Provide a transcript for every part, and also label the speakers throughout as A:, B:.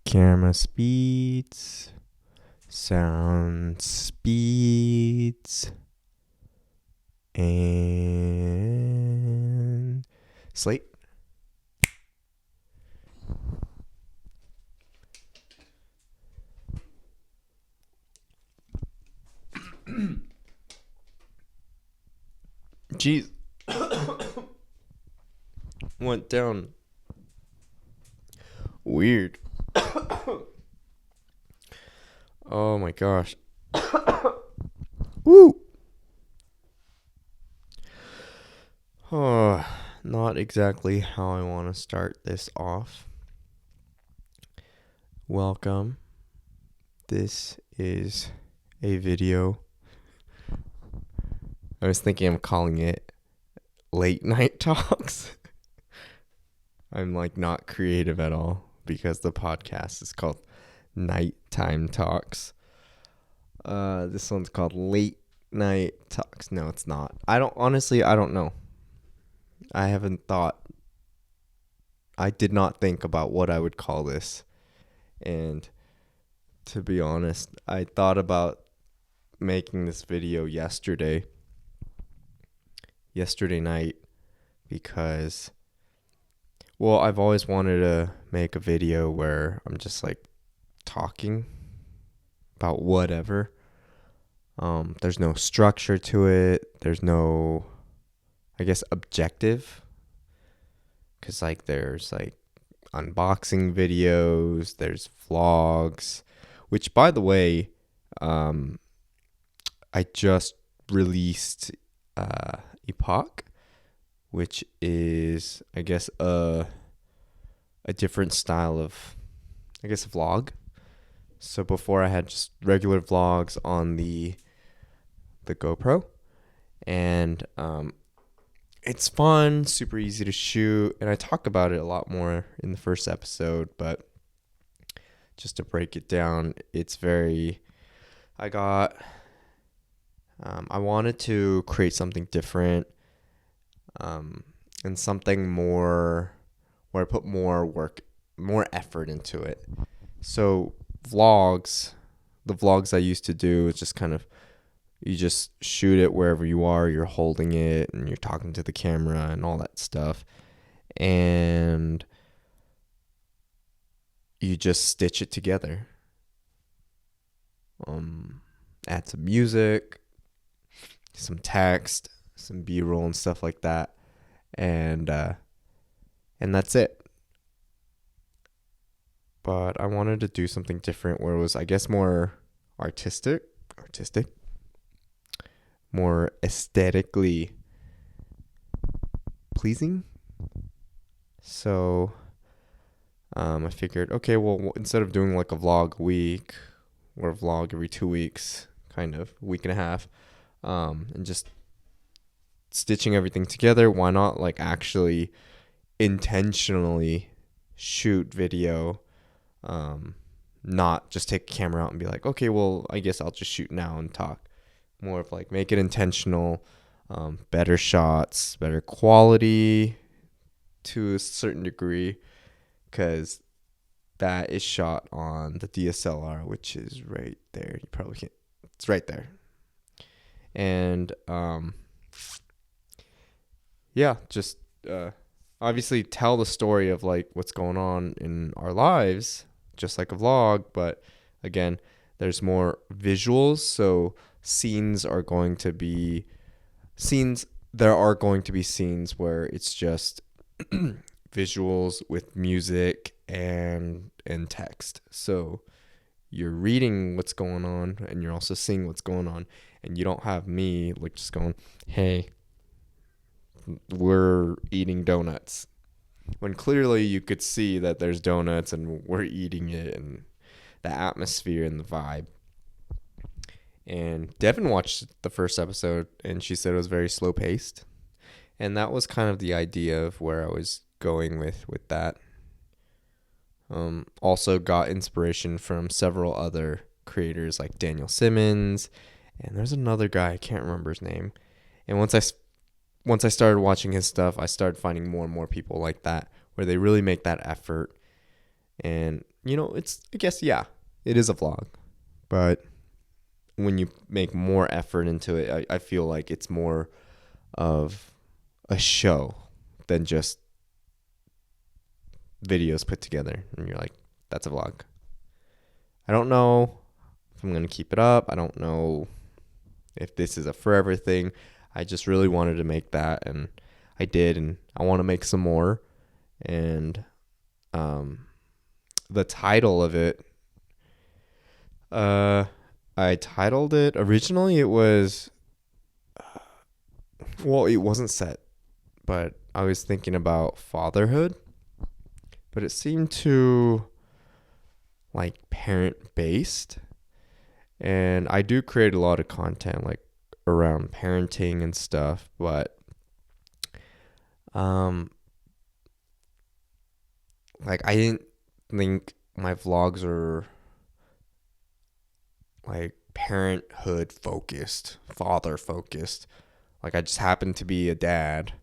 A: Camera speeds, sound speeds, and slate. Jeez. Went down weird. Oh my gosh. Woo. Oh, not exactly how I want to start this off. Welcome. This is a video. I was thinking of calling it Late Night Talks. I'm not creative at all because the podcast is called Nighttime Talks. This one's called Late Night Talks. No, it's not. I don't know. I did not think about what I would call this. And to be honest, I thought about making this video yesterday night because, well, I've always wanted to make a video where I'm just talking about whatever. There's no structure to it. There's no, objective. Because there's unboxing videos, there's vlogs, which, by the way, I just released Epoch, which is, a different style of, a vlog. So before I had just regular vlogs on the GoPro, and it's fun, super easy to shoot, and I talk about it a lot more in the first episode, but just to break it down, I wanted to create something different, and something more where I put more effort into it. So the vlogs I used to do is just you just shoot it wherever you are, you're holding it and you're talking to the camera and all that stuff. And you just stitch it together. Add some music, some text, some B-roll and stuff like that. And that's it. But I wanted to do something different where it was, more artistic, more aesthetically pleasing. So I figured, okay, well, instead of doing a vlog a week or a vlog every 2 weeks, week and a half, and just stitching everything together, why not actually intentionally shoot video, not just take a camera out and be okay, well, I guess I'll just shoot now and talk. More of make it intentional, better shots, better quality to a certain degree, because that is shot on the DSLR, which is right there. You probably can't. It's right there. And just obviously tell the story of what's going on in our lives, just like a vlog. But again, there's more visuals, so there are going to be scenes where it's just visuals with music and text. So you're reading what's going on and you're also seeing what's going on, and you don't have me just going, hey, we're eating donuts, when clearly you could see that there's donuts and we're eating it, and the atmosphere and the vibe. And Devin watched the first episode and she said it was very slow paced. And that was kind of the idea of where I was going with that. Also got inspiration from several other creators like Daniel Simmons. And there's another guy, I can't remember his name. And once I started watching his stuff, I started finding more and more people like that, where they really make that effort. And it's, I guess, yeah, it is a vlog, but when you make more effort into it, I feel like it's more of a show than just videos put together. And you're like, that's a vlog. I don't know if I'm going to keep it up. I don't know if this is a forever thing. I just really wanted to make that, and I did, and I want to make some more. And the title of it, I titled it originally. It was, well, it wasn't set, but I was thinking about fatherhood, but it seemed too like parent based. And I do create a lot of content like around parenting and stuff, but like I didn't think my vlogs are like parenthood focused, father focused. Like I just happen to be a dad,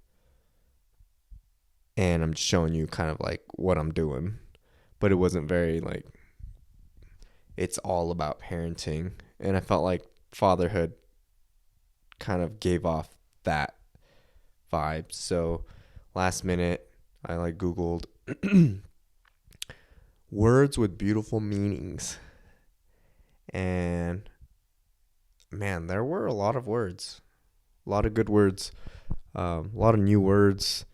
A: and I'm just showing you kind of like what I'm doing. But it wasn't very like, it's all about parenting. And I felt like fatherhood kind of gave off that vibe. So last minute, I like Googled words with beautiful meanings. And man, there were a lot of words, a lot of good words, a lot of new words.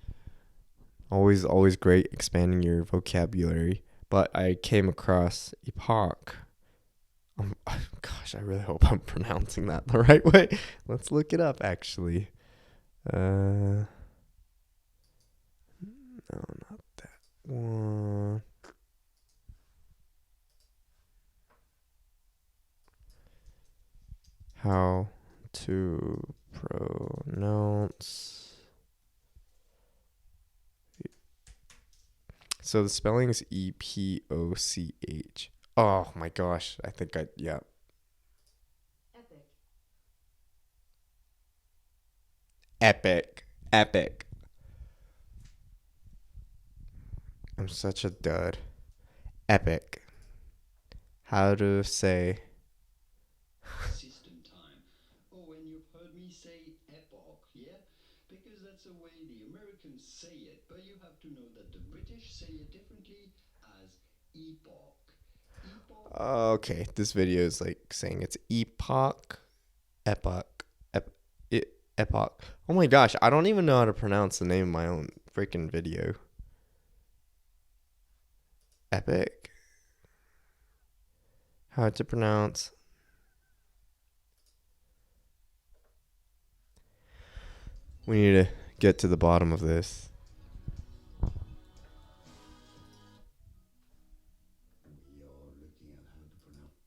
A: Always great expanding your vocabulary. But I came across epoch. Gosh, I really hope I'm pronouncing that the right way. Let's look it up, actually. No, not that one. How to pronounce. So the spelling is Epoch. Oh my gosh. Yeah. Epic. Epic. I'm such a dud. Epic. How to say.
B: System time. Oh, and you've heard me say epoch, yeah? Because that's the way the Americans say it, but you have to know that the British say it differently as epoch. Epoch.
A: Okay, this video is like saying it's epoch. Epoch. Epoch. Oh my gosh, I don't even know how to pronounce the name of my own freaking video. Epic. How to pronounce. We need to get to the bottom of this.
B: We are looking at how to pronounce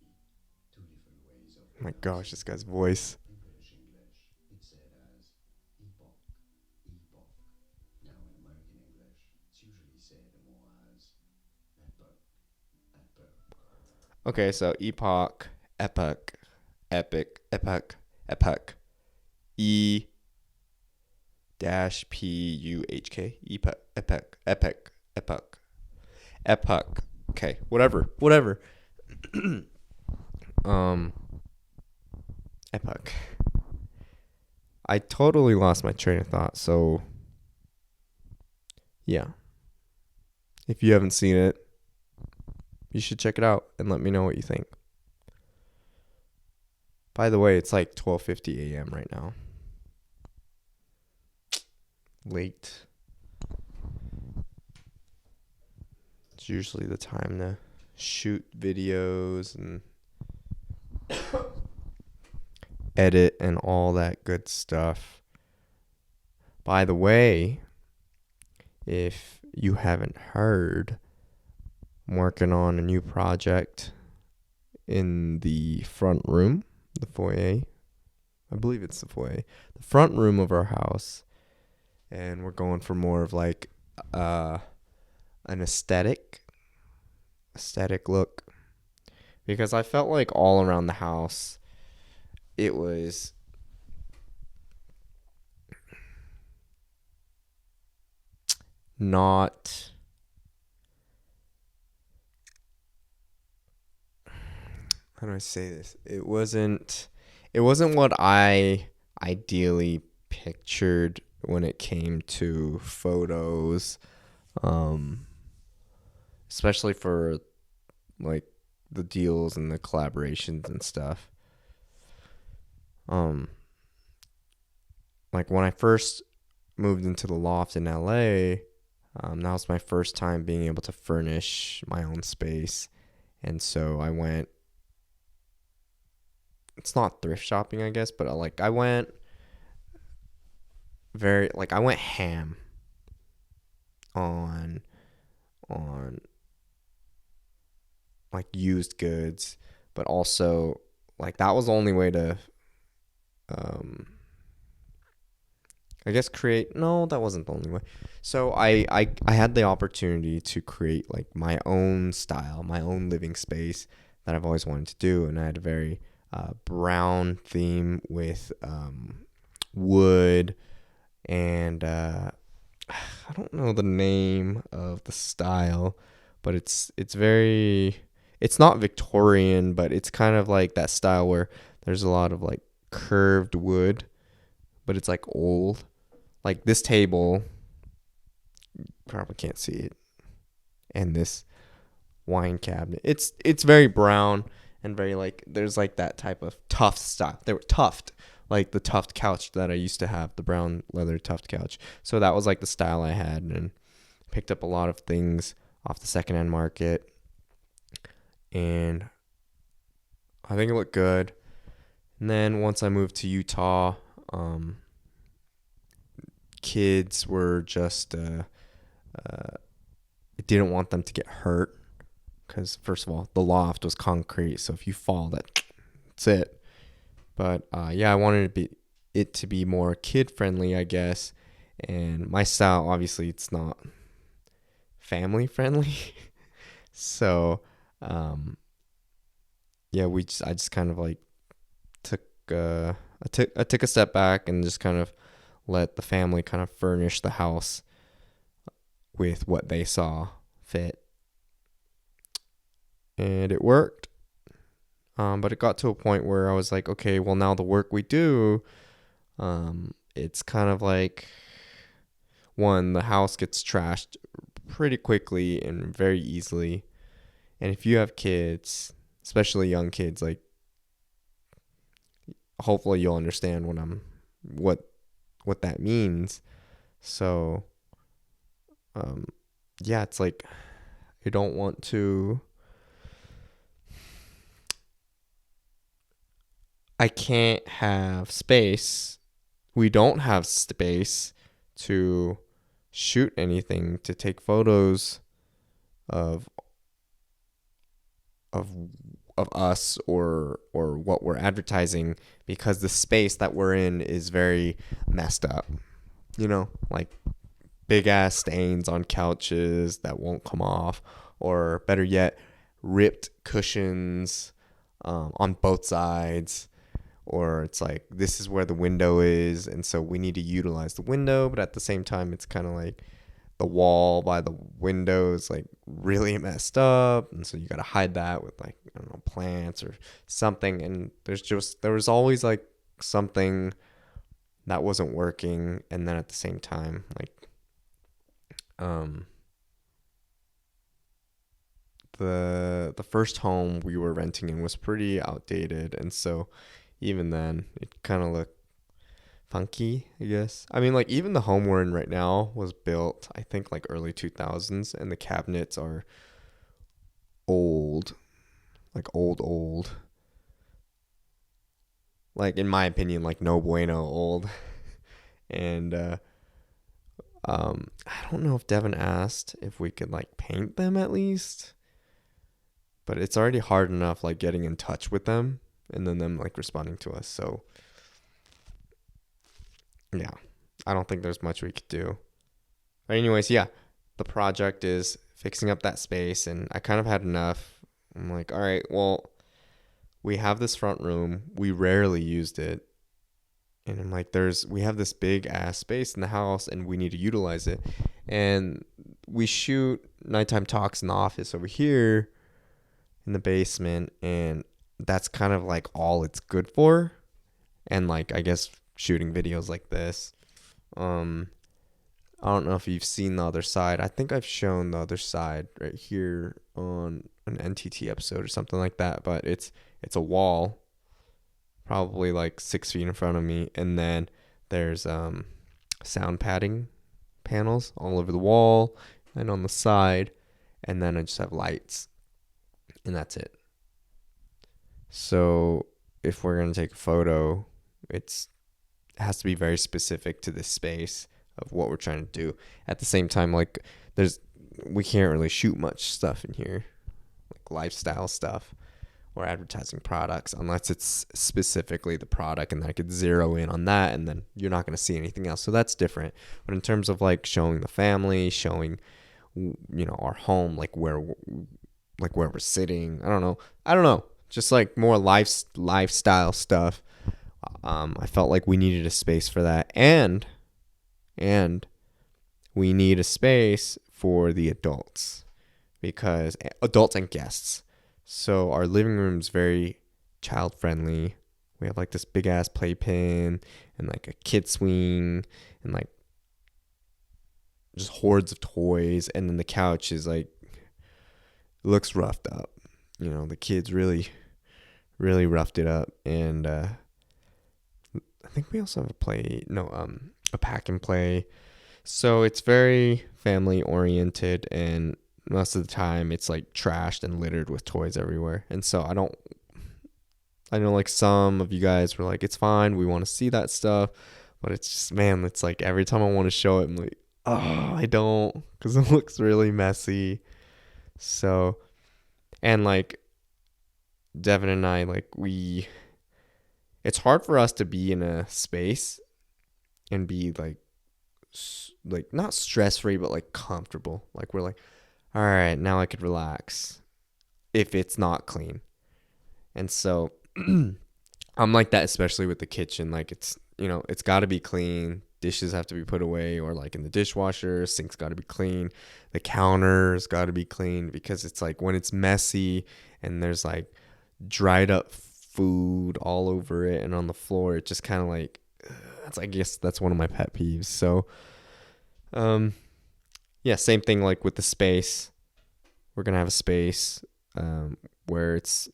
B: two different ways of
A: Oh my gosh,
B: pronouncing
A: this guy's voice.
B: in British English. It's said as epoch, epoch. Now in American English, it's usually said more as epoch, epoch.
A: Okay, so epoch, epoch, epic, epoch, epoch. E dash Puhk. Epoch, epoch, epoch, epoch, epoch. Okay, whatever. um, epoch. I totally lost my train of thought. So, yeah, if you haven't seen it, you should check it out and let me know what you think. By the way, it's like 12:50 a.m. right now. Late. It's usually the time to shoot videos and edit and all that good stuff. By the way, if you haven't heard, I'm working on a new project in the front room, the foyer. I believe it's the foyer, the front room of our house. And we're going for more of like an aesthetic look, because I felt like all around the house it was not how do I say this? It wasn't what I ideally pictured when it came to photos, um, especially for like the deals and the collaborations and stuff. Um, like when I first moved into the loft in LA, that was my first time being able to furnish my own space. And so I went, it's not thrift shopping, I guess, but I went I went ham on, on like used goods, but also like that was the only way to, um, I guess create. No, that wasn't the only way. So I had the opportunity to create like my own style, my own living space that I've always wanted to do, and I had a very brown theme with wood and I don't know the name of the style, but it's not Victorian, but it's kind of like that style where there's a lot of like curved wood, but it's like old. Like this table, probably can't see it, and this wine cabinet. It's very brown and very like there's like that type of tuft style. They were tuft, like the tuft couch that I used to have, the brown leather tuft couch. So that was like the style I had, and picked up a lot of things off the secondhand market, and I think it looked good. And then once I moved to Utah, kids were just I didn't want them to get hurt because first of all the loft was concrete, so if you fall, that's it. But yeah, I wanted it to be more kid friendly, I guess, and my style obviously it's not family friendly. So yeah, I just kind of like took I took a step back and just kind of let the family kind of furnish the house with what they saw fit, and it worked. But it got to a point where I was like, okay, well now the work we do, it's kind of like one, the house gets trashed pretty quickly and very easily, and if you have kids, especially young kids, like hopefully you'll understand what what that means. So yeah, it's like I don't want to. I can't have space. We don't have space to shoot anything, to take photos of of of us or what we're advertising, because the space that we're in is very messed up. Like big ass stains on couches that won't come off, or better yet, ripped cushions on both sides. Or it's like this is where the window is, and so we need to utilize the window, but at the same time, it's kind of like the wall by the window is like really messed up, and so you got to hide that with like I don't know, plants or something. And there was always like something that wasn't working, and then at the same time, like the first home we were renting in was pretty outdated, and so even then it kind of looked funky, I guess. I mean, like even the home we're in right now was built, I think, like early 2000s, and the cabinets are old, like old. Like in my opinion, like no bueno old. And I don't know if Devin asked if we could like paint them at least, but it's already hard enough like getting in touch with them and then them like responding to us. So yeah, I don't think there's much we could do. But anyways, yeah, the project is fixing up that space, and I kind of had enough. I'm like, all right, well, we have this front room. We rarely used it. And I'm like, we have this big ass space in the house and we need to utilize it. And we shoot nighttime talks in the office over here in the basement, and that's kind of like all it's good for. And like, I guess shooting videos like this. Um, I don't know if you've seen the other side. I think I've shown the other side right here on an NTT episode or something like that. But it's a wall, probably like 6 feet in front of me, and then there's sound padding panels all over the wall and on the side, and then I just have lights, and that's it. So if we're gonna take a photo, it has to be very specific to this space of what we're trying to do. At the same time, like we can't really shoot much stuff in here, like lifestyle stuff or advertising products, unless it's specifically the product, and then I could zero in on that, and then you're not going to see anything else. So that's different. But in terms of like showing the family, showing, our home, like where we're sitting, I don't know, just like more lifestyle stuff. I felt like we needed a space for that, and we need a space for the adults, because adults and guests. So our living room's very child friendly. We have like this big ass playpen and like a kid swing and like just hordes of toys, and then the couch is like, looks roughed up. The kids really roughed it up, and I think we also have a pack and play. So it's very family oriented, and most of the time it's like trashed and littered with toys everywhere. And so I know like some of you guys were like, it's fine, we want to see that stuff, but it's just, man, it's like every time I want to show it, I'm like, oh, I don't, because it looks really messy. So, and like Devin and I, like it's hard for us to be in a space and be like not stress free, but like comfortable. Like we're like, all right, now I could relax if it's not clean. And so I'm like that, especially with the kitchen. Like it's got to be clean. Dishes have to be put away or like in the dishwasher. Sink's got to be clean. The counter's got to be clean, because it's like when it's messy and there's like dried up food all over it and on the floor, it just kind of like, I guess that's one of my pet peeves. So, yeah, same thing like with the space. We're going to have a space where it's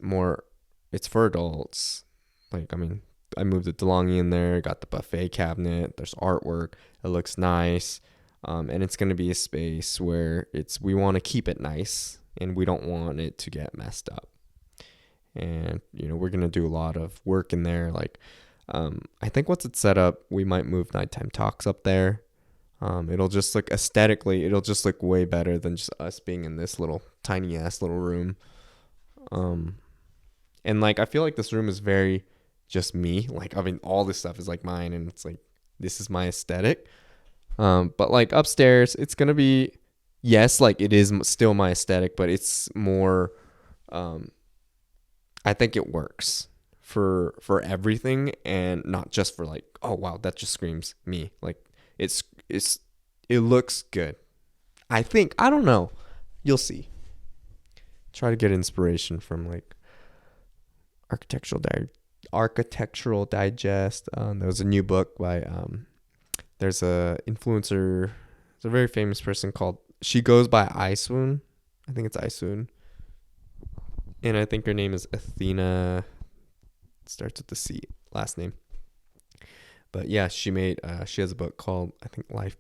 A: for adults. Like, I mean, I moved the DeLonghi in there, got the buffet cabinet, there's artwork, it looks nice. And it's going to be a space where we want to keep it nice, and we don't want it to get messed up. And, we're going to do a lot of work in there. Like, I think once it's set up, we might move nighttime talks up there. It'll just look aesthetically, it'll just look way better than just us being in this little tiny ass little room. And like, I feel like this room is very just me. Like, I mean, all this stuff is like mine, and it's like, this is my aesthetic. But like upstairs, it's going to be, yes, like it is still my aesthetic, but it's more, I think it works for everything, and not just for like, oh wow, that just screams me. Like it looks good. I think, I don't know. You'll see. Try to get inspiration from like Architectural Digest. There was a new book by there's a influencer. It's a very famous person she goes by iSwoon. I think it's iSwoon. And I think her name is Athena. It starts with the C, last name. But yeah, she has a book called, I think, Life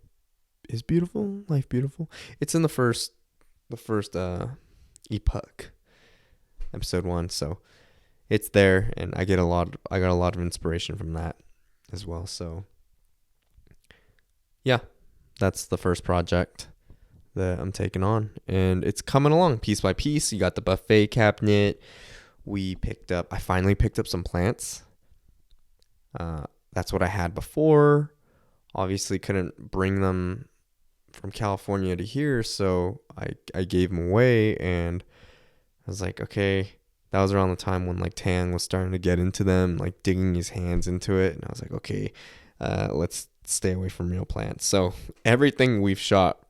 A: Beautiful. It's in the first ebook, episode 1. So it's there, and I got a lot of inspiration from that as well. So yeah, that's the first project that I'm taking on, and it's coming along piece by piece. You got the buffet cabinet. I finally picked up some plants. That's what I had before. Obviously couldn't bring them from California to here, so I gave them away, and I was like, okay. That was around the time when like Tang was starting to get into them, like digging his hands into it, and I was like, okay, let's stay away from real plants. So everything we've shot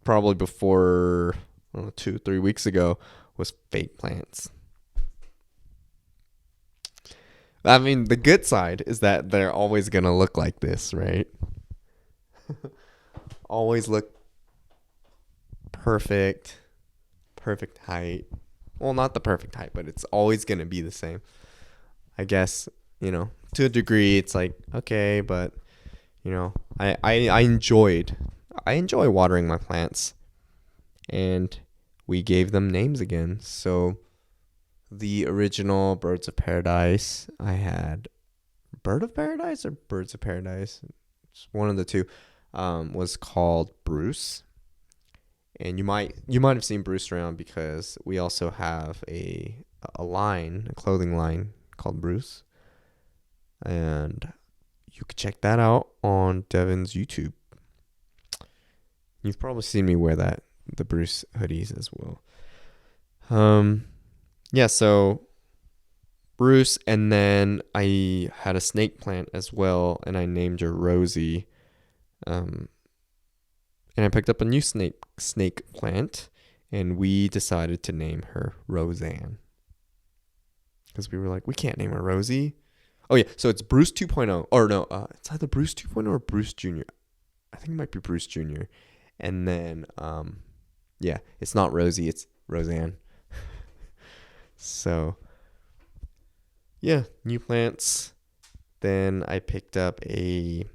A: probably before, I don't know, 2-3 weeks ago was fake plants. I mean, the good side is that they're always going to look like this, right? Always look perfect, perfect height. Well, not the perfect height, but it's always going to be the same. I guess, to a degree, it's like, okay, but, I enjoy watering my plants. And we gave them names again. So the original Birds of Paradise, I had Bird of Paradise or Birds of Paradise? It's one of the two. Was called Bruce. And you might have seen Bruce around because we also have a clothing line called Bruce. And you could check that out on Devin's YouTube. You've probably seen me wear the Bruce hoodies as well. Yeah, so Bruce, and then I had a snake plant as well, and I named her Rosie. And I picked up a new snake plant, and we decided to name her Roseanne. Because we were like, we can't name her Rosie. Oh, yeah, so it's Bruce 2.0. Or no, it's either Bruce 2.0 or Bruce Jr. I think it might be Bruce Jr. And then, yeah, it's not Rosie, it's Roseanne. So, yeah, new plants. Then I picked up a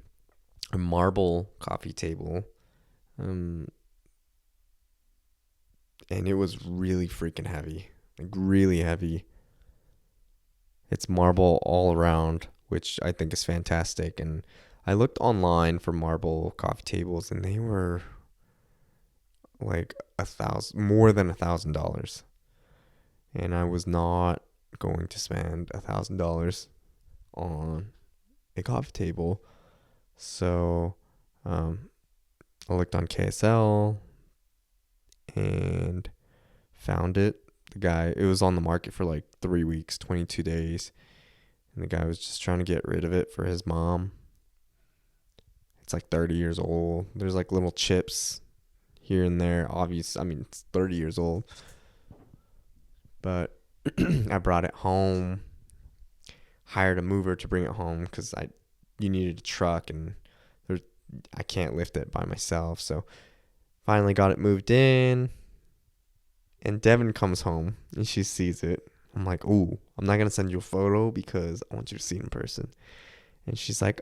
A: marble coffee table. And it was really freaking heavy. Like, really heavy. It's marble all around, which I think is fantastic. And I looked online for marble coffee tables, and they were like more than $1,000. And I was not going to spend $1,000 on a coffee table. So I looked on KSL and found it. It was on the market for like 3 weeks, 22 days. And the guy was just trying to get rid of it for his mom. It's like 30 years old. There's like little chips here and there. It's 30 years old. But I brought it home, hired a mover to bring it home because you needed a truck, and I can't lift it by myself. So finally got it moved in, and Devin comes home and she sees it. I'm like, ooh, I'm not going to send you a photo because I want you to see it in person. And she's like,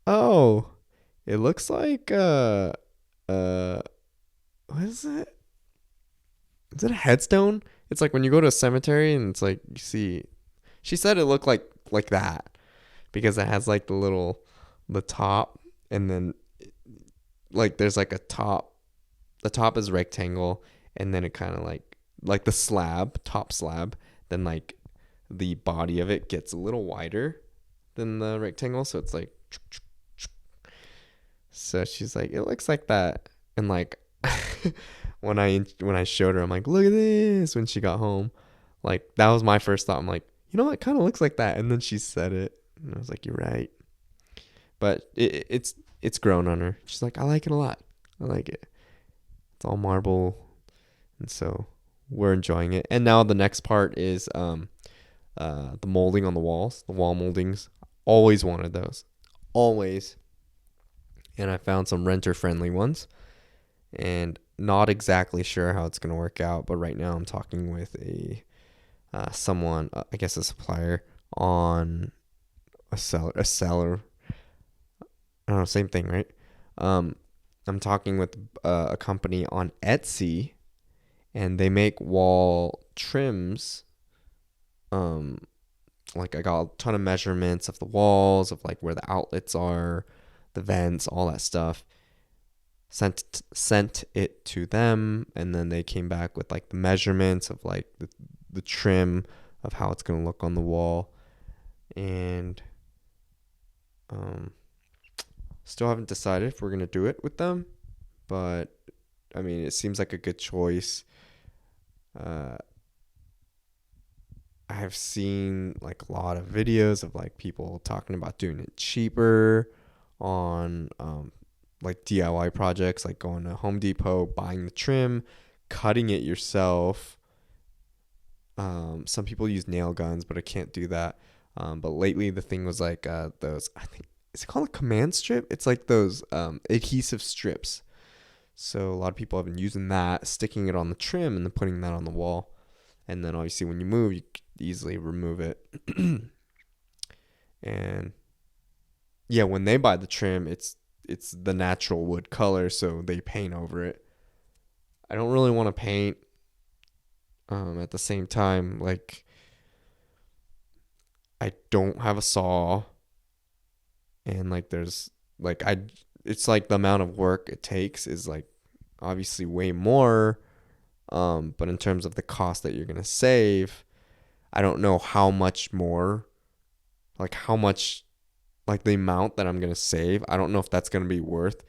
A: oh, it looks like, what is it? Is it a headstone? It's like when you go to a cemetery and it's like you see. She said it looked like that because it has like the top, and then like there's like a top. The top is rectangle, and then it kind of like the top slab. Then like the body of it gets a little wider than the rectangle, so it's like. So she's like, it looks like that, and like. When I showed her, I'm like, look at this. When she got home, like that was my first thought. I'm like, it kind of looks like that. And then she said it, and I was like, you're right. But it's grown on her. She's like, I like it a lot. I like it. It's all marble, and so we're enjoying it. And now the next part is the molding on the walls, the wall moldings. Always wanted those, always. And I found some renter friendly ones, and not exactly sure how it's going to work out, but right now I'm talking with someone, I guess a supplier, on a seller. I don't know, same thing, right? I'm talking with a company on Etsy, and they make wall trims. Like I got a ton of measurements of the walls, of like where the outlets are, the vents, all that stuff. Sent it to them, and then they came back with like the measurements of like the trim of how it's gonna look on the wall, and still haven't decided if we're gonna do it with them, but I mean it seems like a good choice. I have seen like a lot of videos of like people talking about doing it cheaper on like DIY projects, like going to Home Depot, buying the trim, cutting it yourself. Some people use nail guns, but I can't do that. But lately the thing was like those, I think, is it called a command strip? It's like those adhesive strips. So a lot of people have been using that, sticking it on the trim and then putting that on the wall. And then obviously when you move, you can easily remove it. And yeah, when they buy the trim, it's the natural wood color, so they paint over it. I don't really want to paint. At the same time, like, I don't have a saw, and like there's like I it's like the amount of work it takes is like obviously way more. But in terms of the cost that you're gonna save, I don't know how much more, like how much, like the amount that I'm gonna save. I don't know if that's gonna be worth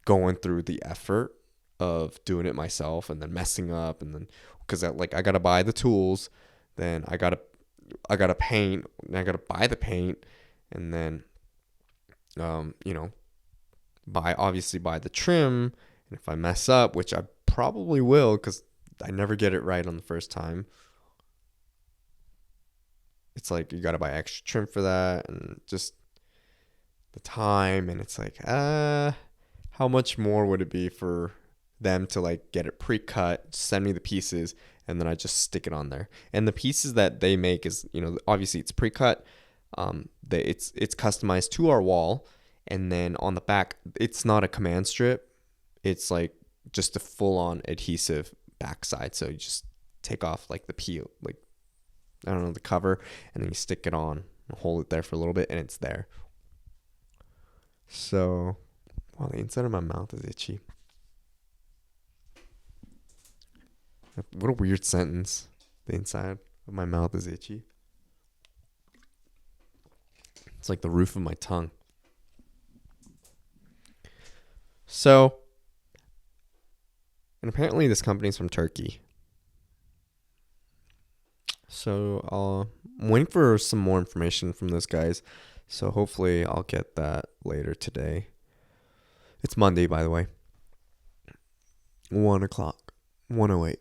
A: going through the effort of doing it myself and then messing up, and then because I gotta buy the tools, then I gotta paint, and I gotta buy the paint, and then you know, buy the trim. And if I mess up, which I probably will because I never get it right on the first time, it's like you gotta buy extra trim for that, and just the time. And it's like, how much more would it be for them to like get it pre-cut, send me the pieces, and then I just stick it on there? And the pieces that they make is, obviously it's pre-cut. It's customized to our wall, and then on the back, it's not a command strip. It's like just a full-on adhesive backside. So you just take off like the peel, like, I don't know, the cover, and then you stick it on and hold it there for a little bit, and it's there. So, wow, the inside of my mouth is itchy. What a weird sentence. The inside of my mouth is itchy. It's like the roof of my tongue. So, and apparently this company is from Turkey. So I'm waiting for some more information from those guys. So hopefully I'll get that later today. It's Monday, by the way. 1 o'clock. 1:08.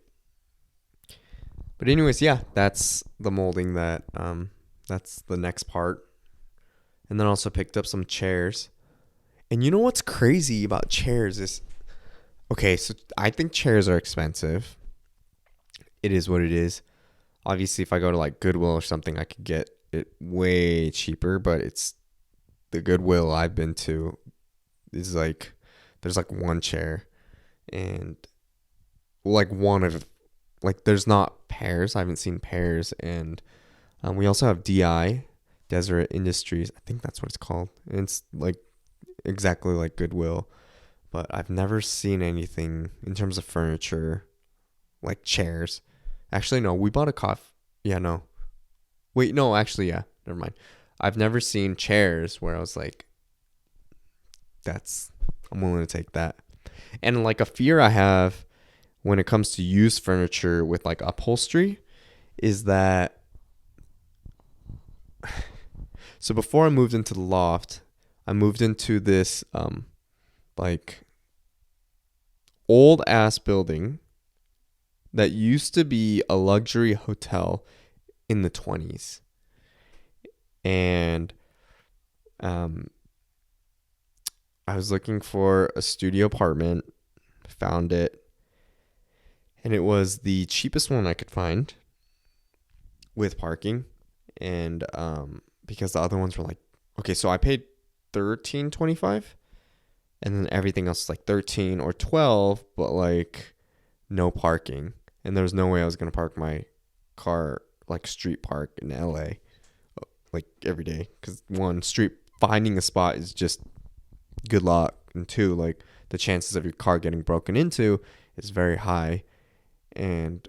A: But anyways, yeah, that's the molding that's the next part. And then also picked up some chairs. And you know what's crazy about chairs is, okay, so I think chairs are expensive. It is what it is. Obviously, if I go to like Goodwill or something, I could get it way cheaper. But it's the Goodwill I've been to is like, there's like one chair, and like one of, like, there's not pairs. I haven't seen pairs. And we also have DI, Deseret Industries. I think that's what it's called. And it's like exactly like Goodwill. But I've never seen anything in terms of furniture, like chairs. Actually, no, we bought a coffee. Yeah, no. Wait, no, actually, yeah. Never mind. I've never seen chairs where I was like, I'm willing to take that. And like a fear I have when it comes to used furniture with like upholstery is that, so before I moved into the loft, I moved into this like old ass building that used to be a luxury hotel in the 20s. And I was looking for a studio apartment, found it, and it was the cheapest one I could find with parking. And because the other ones were like, okay, so I paid $13.25, and then everything else was like 13 or 12, but like no parking. And there was no way I was going to park my car like street park in LA like every day, because one, street finding a spot is just good luck, and two, like the chances of your car getting broken into is very high. And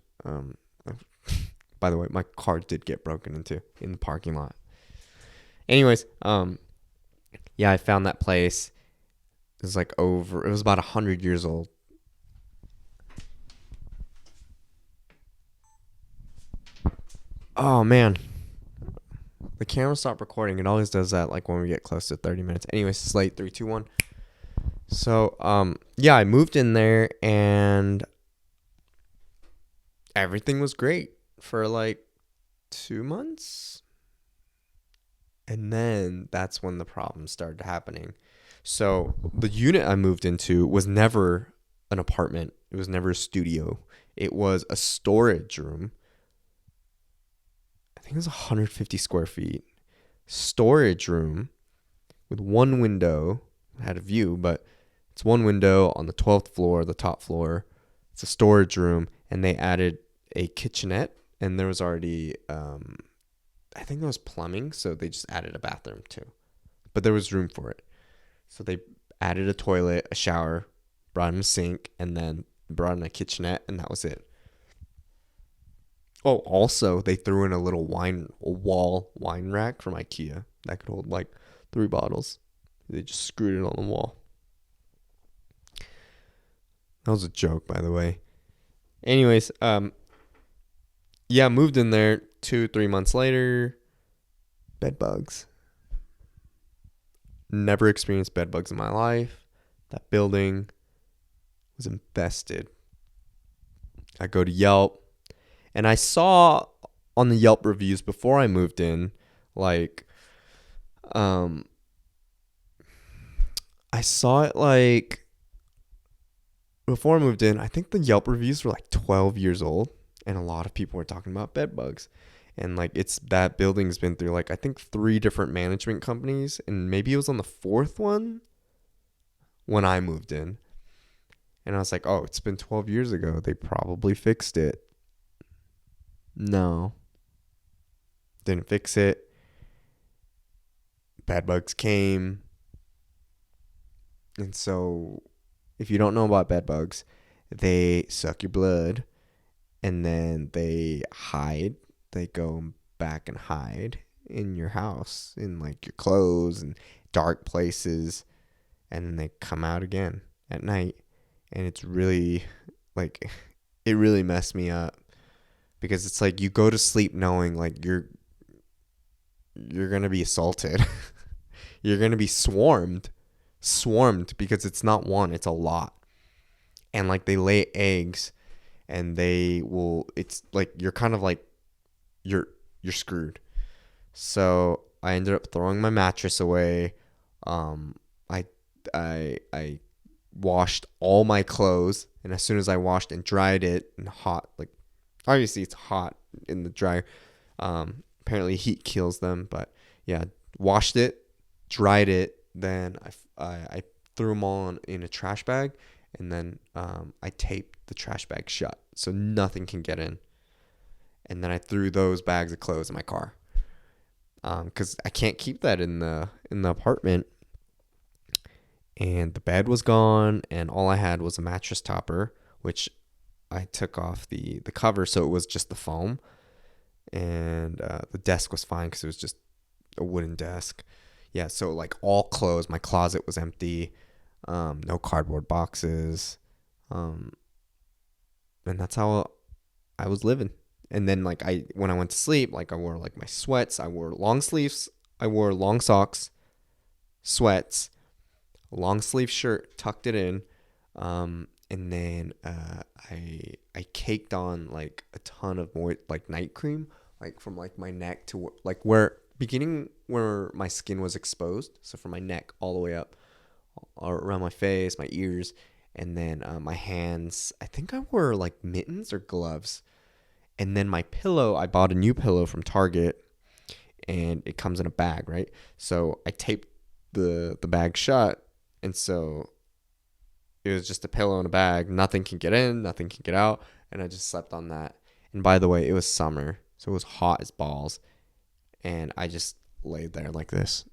A: by the way, my car did get broken into in the parking lot. Anyways, yeah, I found that place. It was about 100 years old. Oh man, the camera stopped recording. It always does that like when we get close to 30 minutes. Anyways, it's late. 3, 2, 1. So yeah, I moved in there and everything was great for like 2 months. And then that's when the problems started happening. So the unit I moved into was never an apartment. It was never a studio. It was a storage room. I think it was 150 square feet. Storage room with one window. It had a view, but it's one window on the 12th floor, the top floor. It's a storage room, and they added a kitchenette, and there was already, I think there was plumbing, so they just added a bathroom too. But there was room for it. So they added a toilet, a shower, brought in a sink, and then brought in a kitchenette, and that was it. Oh, also, they threw in a little wall wine rack from IKEA that could hold like 3 bottles. They just screwed it on the wall. That was a joke, by the way. Anyways, yeah, moved in there 2-3 months later. Bed bugs. Never experienced bed bugs in my life. That building was infested. I go to Yelp, and I saw on the Yelp reviews before I moved in, like, I saw it like before I moved in. I think the Yelp reviews were like 12 years old, and a lot of people were talking about bed bugs. And like, it's that building's been through like, I think 3 different management companies, and maybe it was on the 4th one when I moved in. And I was like, oh, it's been 12 years ago. They probably fixed it. No. Didn't fix it. Bed bugs came. And so, if you don't know about bed bugs, they suck your blood, and then they hide. They go back and hide in your house, in like your clothes and dark places, and then they come out again at night. And it's really, like, it really messed me up, because it's like you go to sleep knowing like you're gonna be assaulted. You're gonna be swarmed because it's not one, it's a lot. And like, they lay eggs, and it's like you're kind of like you're screwed. So I ended up throwing my mattress away. I washed all my clothes, and as soon as I washed and dried it in hot, like, obviously it's hot in the dryer. Apparently heat kills them, but yeah, washed it, dried it, then I threw them all in a trash bag, and then I taped the trash bag shut so nothing can get in. And then I threw those bags of clothes in my car, because I can't keep that in the apartment. And the bed was gone, and all I had was a mattress topper, which I took off the cover, so it was just the foam. And the desk was fine because it was just a wooden desk. Yeah, so like, all clothes. My closet was empty. No cardboard boxes. And that's how I was living. And then like, when I went to sleep, like, I wore like my sweats. I wore long sleeves. I wore long socks, sweats, long sleeve shirt, tucked it in. And then I caked on like a ton of more like night cream, like from like my neck to like where my skin was exposed. So from my neck all the way up, around my face, my ears, and then my hands. I think I wore like mittens or gloves. And then my pillow, I bought a new pillow from Target, and it comes in a bag, right? So I taped the bag shut, and so it was just a pillow in a bag. Nothing can get in, nothing can get out, and I just slept on that. And by the way, it was summer, so it was hot as balls, and I just laid there like this.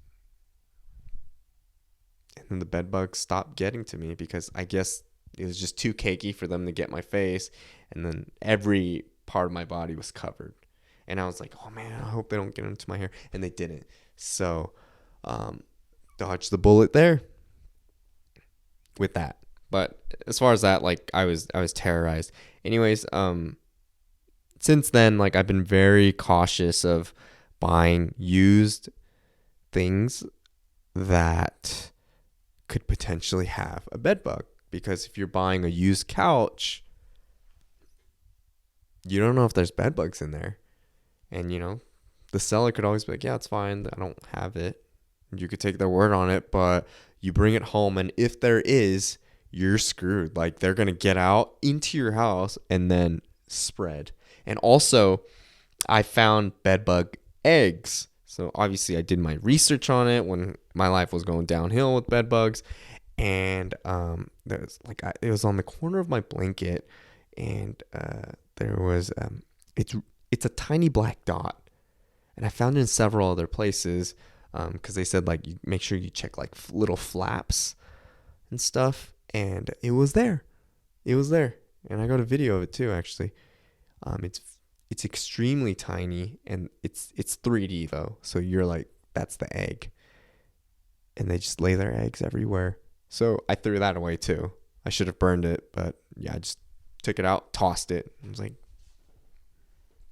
A: And then the bed bugs stopped getting to me, because I guess it was just too cakey for them to get my face, and then every part of my body was covered. And I was like, oh man, I hope they don't get into my hair. And they didn't. So dodged the bullet there with that. But as far as that, like, I was terrorized. Anyways, since then, like, I've been very cautious of buying used things that could potentially have a bed bug, because if you're buying a used couch, you don't know if there's bed bugs in there. And, the seller could always be like, yeah, it's fine. I don't have it. You could take their word on it, but you bring it home. And if there is, you're screwed. Like, they're going to get out into your house and then spread. And also, I found bedbug eggs. So obviously I did my research on it when my life was going downhill with bedbugs. And there's it was on the corner of my blanket, and there was it's a tiny black dot, and I found it in several other places because they said like you make sure you check like little flaps and stuff, and it was there, and I got a video of it too actually. It's extremely tiny, and it's 3D though, so you're like that's the egg, and they just lay their eggs everywhere. So I threw that away too. I should have burned it, but yeah, I just took it out, tossed it. I was like,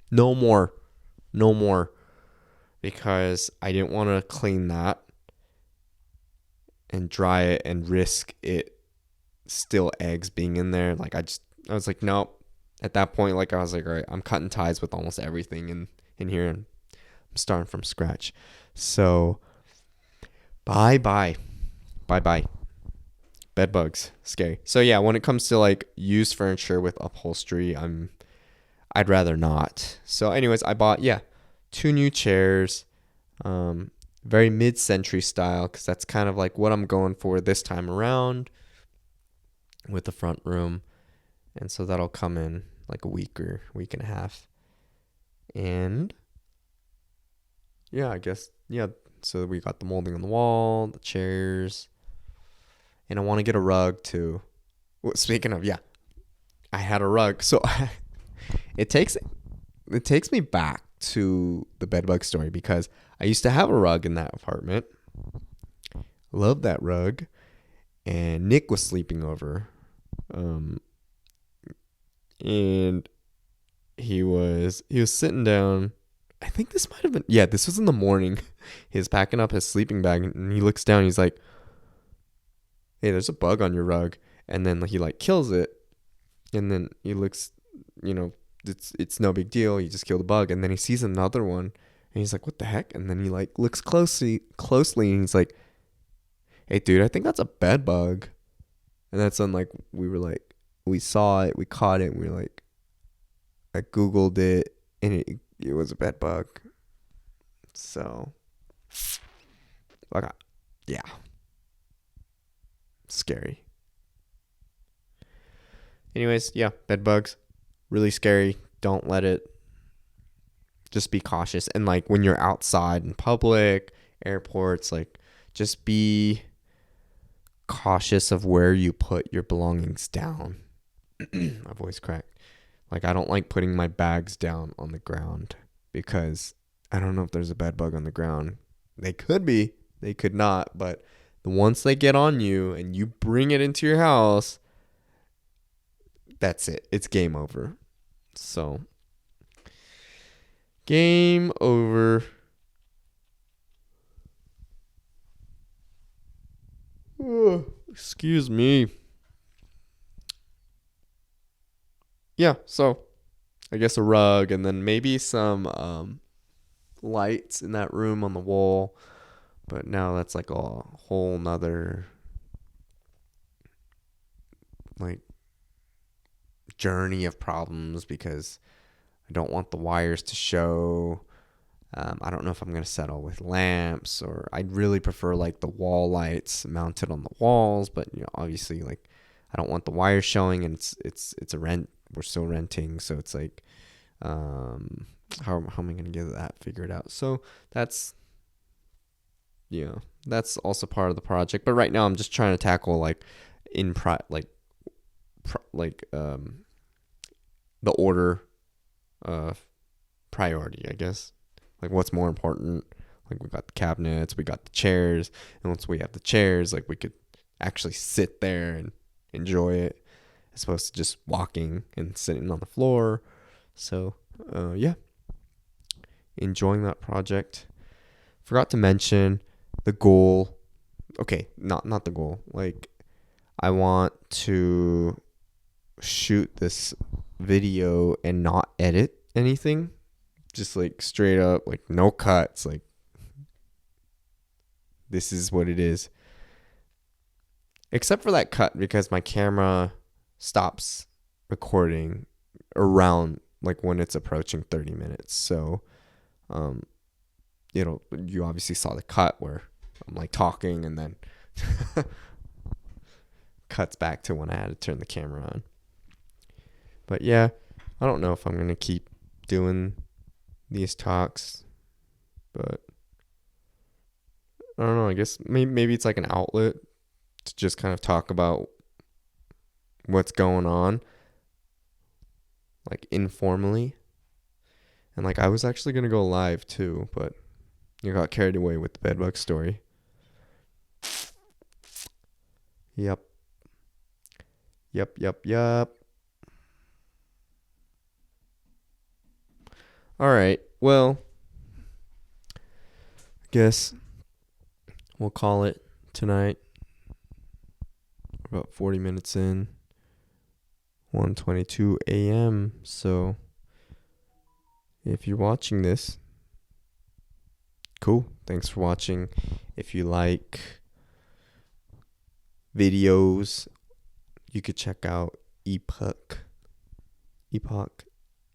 A: no more, because I didn't want to clean that and dry it and risk it still eggs being in there. Like I was like, nope. At that point, like I was like, all right, I'm cutting ties with almost everything in here, and I'm starting from scratch. So bye. Bed bugs, scary. So yeah, when it comes to like used furniture with upholstery, I'd rather not. So anyways, I bought 2 new chairs, very mid-century style, because that's kind of like what I'm going for this time around with the front room, and so that'll come in like a week or week and a half, and yeah, I guess So we got the molding on the wall, the chairs. And I want to get a rug too. Well, speaking of, I had a rug. So it takes me back to the bedbug story, because I used to have a rug in that apartment. Loved that rug. And Nick was sleeping over. And he was sitting down. I think this might have been, this was in the morning. He was packing up his sleeping bag, and he looks down. He's like, hey, there's a bug on your rug. And then he like kills it, and then he looks, it's no big deal, he just killed a bug. And then he sees another one, and he's like, what the heck? And then he like looks closely, and he's like, hey dude, I think that's a bed bug. And that's when like we saw it, we caught it, and we were like, I googled it, and it was a bed bug. So like, yeah, scary. Anyways, bed bugs, really scary. Don't let it. Just be cautious. And like when you're outside in public, airports, like just be cautious of where you put your belongings down. My voice cracked. Like I don't like putting my bags down on the ground, because I don't know if there's a bed bug on the ground. They could be, they could not, but once they get on you and you bring it into your house, that's it. It's game over. So, game over. Excuse me. Yeah, so I guess a rug, and then maybe some lights in that room on the wall. But now that's like a whole nother like journey of problems, because I don't want the wires to show. I don't know if I'm going to settle with lamps, or I'd really prefer like the wall lights mounted on the walls. But obviously, like I don't want the wires showing, and it's a rent. We're still renting, so it's like, how am I going to get that figured out? So that's also part of the project. But right now, I'm just trying to tackle like the order of priority, I guess. Like what's more important. Like we got the cabinets, we got the chairs, and once we have the chairs, like we could actually sit there and enjoy it, as opposed to just walking and sitting on the floor. So enjoying that project. Forgot to mention the goal. Okay, not the goal. Like I want to shoot this video and not edit anything. Just like straight up, like no cuts. Like this is what it is. Except for that cut because my camera stops recording around like when it's approaching 30 minutes. So, you obviously saw the cut where I'm like talking and then cuts back to when I had to turn the camera on. But yeah, I don't know if I'm going to keep doing these talks, but I don't know. I guess maybe it's like an outlet to just kind of talk about what's going on, like informally. And like I was actually going to go live too, but you got carried away with the bedbug story. Yep. All right. Well, I guess we'll call it tonight. About 40 minutes in. 1:22 a.m. So if you're watching this, cool. Thanks for watching. If you like videos, you could check out Epoch,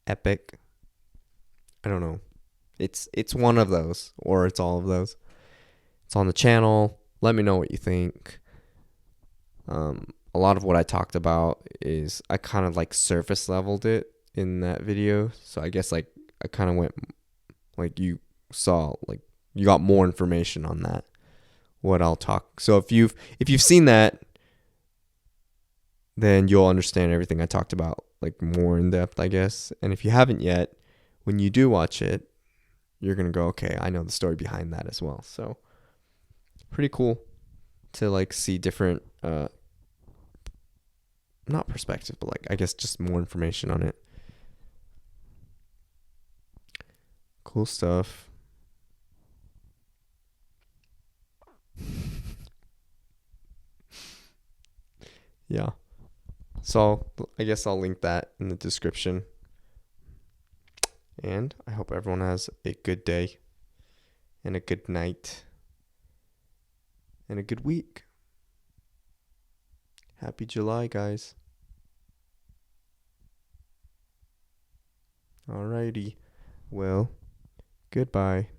A: Epic. I don't know. It's one of those, or it's all of those. It's on the channel. Let me know what you think. A lot of what I talked about is I kind of like surface leveled it in that video. So I guess like I kind of went like you saw, like you got more information on that. What I'll talk. So if you've seen that, then you'll understand everything I talked about like more in depth, I guess. And if you haven't yet, when you do watch it, you're going to go, okay, I know the story behind that as well. So pretty cool to like see different, not perspective, but like, I guess just more information on it. Cool stuff. Yeah. So I guess I'll link that in the description. And I hope everyone has a good day and a good night and a good week. Happy July, guys. Alrighty. Well, goodbye.